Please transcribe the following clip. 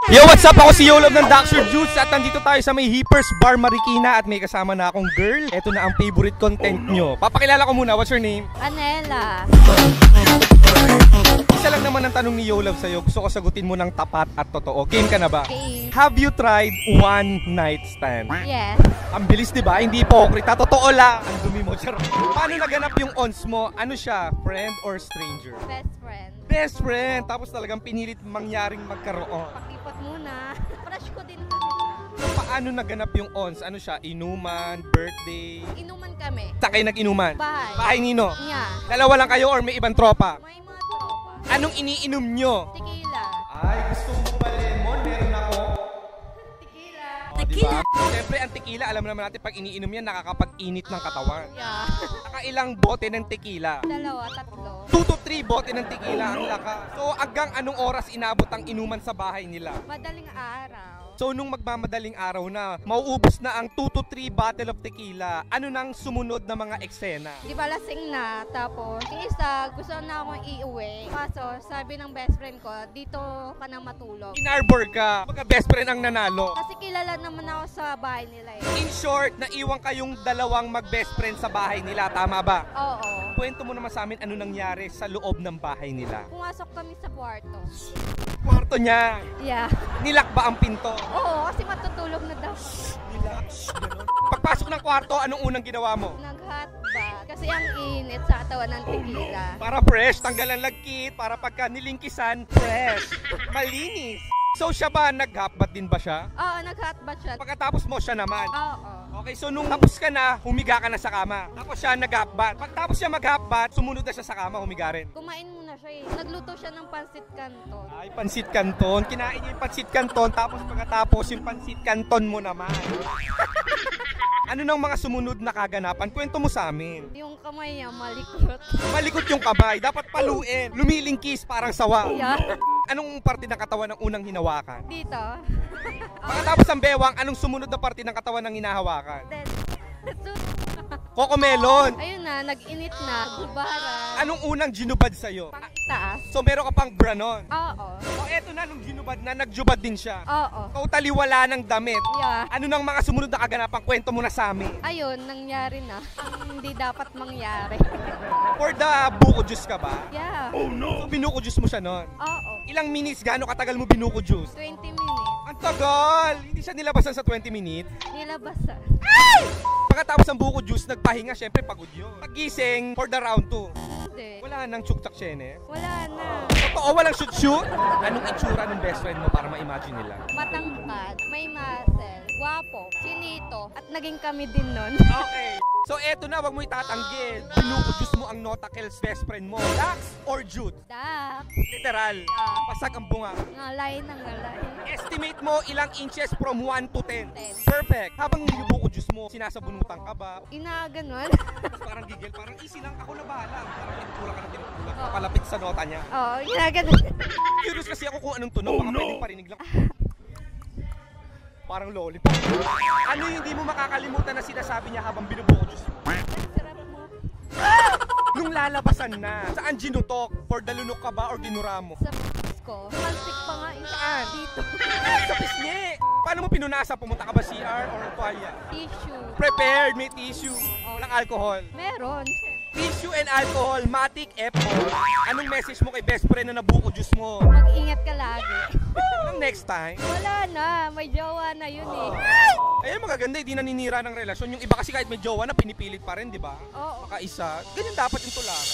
Yo, what's up? Ako si Yolob ng Dr. Juice at nandito tayo sa may Hippers Bar Marikina at may kasama na akong girl. Ito na ang favorite content nyo. Papakilala ko muna, what's your name? Anela. Isa lang naman ang tanong ni Yolob sa'yo. Gusto ko sagutin mo ng tapat at totoo. Game ka na ba? Game. Have you tried one night stand? Yes. Ang bilis, diba? Hindi hipokrita. Totoo lang. Ang dumi mo. Charot. Paano naganap yung ons mo? Ano siya? Friend or stranger? Best friend. Best friend. Tapos talagang pinilit mangyaring magkaroon. Pakipot muna. Crush ko din kasi siya. Paano naganap yung ons? Ano siya? Inuman? Birthday? Inuman kami. Saan kayo nag-inuman? Bahay. Bahay nino? Niya. Dalawa lang kayo or may ibang tropa? May mga tropa. Anong iniinom nyo? Tequila. Ay, gusto mo ba lemon? Meron ako. Tequila. Tequila? Diba? Siyempre, ang tequila, alam naman natin pag iniinom yan, nakakapag-init ng katawan. Yeah. Nakailang bote ng tequila? 2, 3. 2 to 3 bote ng tequila ang lakas. So, hanggang anong oras inabot ang inuman sa bahay nila? Madaling araw. So, nung magmamadaling araw na, mauubos na ang 2 to 3 bottle of tequila, ano nang sumunod na mga eksena? Di ba lasing na, tapos yung isa gusto na akong iuwi. Kaso sabi ng best friend ko, dito ka na matulog. Inarbor ka, mga best friend ang nanalo. Kasi kilala naman ako sa bahay nila eh. In short, naiwan kayong dalawang mag-best friend sa bahay nila, tama ba? Oo. Kwento mo naman sa amin ano nangyari sa loob ng bahay nila. Pumasok kami sa kwarto. Kwarto niya, Yeah. nilak ba ang pinto? Oo, kasi matutulog na daw. Nilak, ganun. Pagpasok ng kwarto, anong unang ginawa mo? Nag-hotbath. Kasi ang init sa katawan ng tequila. Para fresh, tanggalan lagkit, para pagka nilingkisan, fresh, malinis. So siya ba, nag-hotbath din ba siya? Oo, nag-hotbath siya. Pagkatapos mo siya naman. Oo. Okay, so nung tapos ka na, humiga ka na sa kama. Tapos siya nag-hotbath. Pagtapos siya mag-hotbath, sumunod na siya sa kama, humiga rin. Kumain muna siya eh. Nagluto siya ng pansit canton. Ay, pansit canton. Kinain niya yung pansit canton, tapos pagkatapos yung pansit canton mo naman. Ano nang mga sumunod na kaganapan? Kwento mo sa amin. Yung kamay niya malikot. Malikot yung kamay, dapat paluin. Lumilingkis parang sawa. Yeah. Anong parte ng katawan ang unang hinawakan? Dito. Pagkatapos ng bewang, anong sumunod na parte ng katawan ng hinahawakan? Then, Cocomelon. ayun na, nag-init na. Gubaran. Anong unang ginubad sa'yo? Pangitaas. So meron ka pang branon. Oo. O eto na, nung ginubad na, nagjubad din siya. Oo. Totally wala ng damit. Yeah. Ano nang mga sumunod na kaganapan? Kwento mo na sa amin. Ayun, nangyari na. Hindi dapat mangyari. For the buko juice ka ba? Yeah. So binuko juice mo siya nun. Oo. Ilang minutes, gaano katagal mo binuko juice? 20 minutes. Ang tagal! Hindi siya nilabasan sa 20 minutes. Nilabasan. Pagkatapos ng buko juice, nagpahinga, syempre pagod yun. Pagising for the round 2. Hindi. Wala nang chuktak syene. Wala na. Totoo, walang shoot-shoot? Anong itsura ng best friend mo para ma-imagine nila? Matangkad, may muscle, gwapo, sinito, at naging kami din nun. Okay. So eto na, wag mo itatanggi. Binuko juice mo ang Notakels best friend mo. Dax or Jude? Dak, Literal. Pasag ang bunga. ngalay na ngalay. Estimate mo ilang inches from 1 to 10. 10. Perfect. Habang nilubuko juice mo, sinasabunutan ka ba? Inaganon. Tapos parang gigil, parang easy lang, ako na bahala. Parang tinutulak ka na tinutulak. Papalapit sa nota niya. Oo, ginaganon. Curious kasi ako kung anong tunog. Baka pwedeng parinig lang. Parang lollipop. Ano yung hindi mo makakalimutan na sinasabi niya habang binubuko juice mo? Sarap mo. Nung lalabasan na, saan ginutok? For dalunok ka ba or ginura mo? Sa ko. Malsik pa nga yung Saan? dito. Sa pisngi! Paano mo pinunasa? Pumunta ka ba CR or tuwalya? Tissue. Prepared, may tissue. Walang alcohol. Meron. Tissue and alcohol, matic F4. Anong message mo kay best friend na nabuko juice mo? Mag-ingat ka lagi. Anong next time? Wala na. May jowa na yun eh. Ayun, magaganda, hindi naninira ng relasyon. Yung iba kasi kahit may jowa na, pinipilit pa rin, di ba? Oo. Makaisa. Ganyan dapat yung tularan.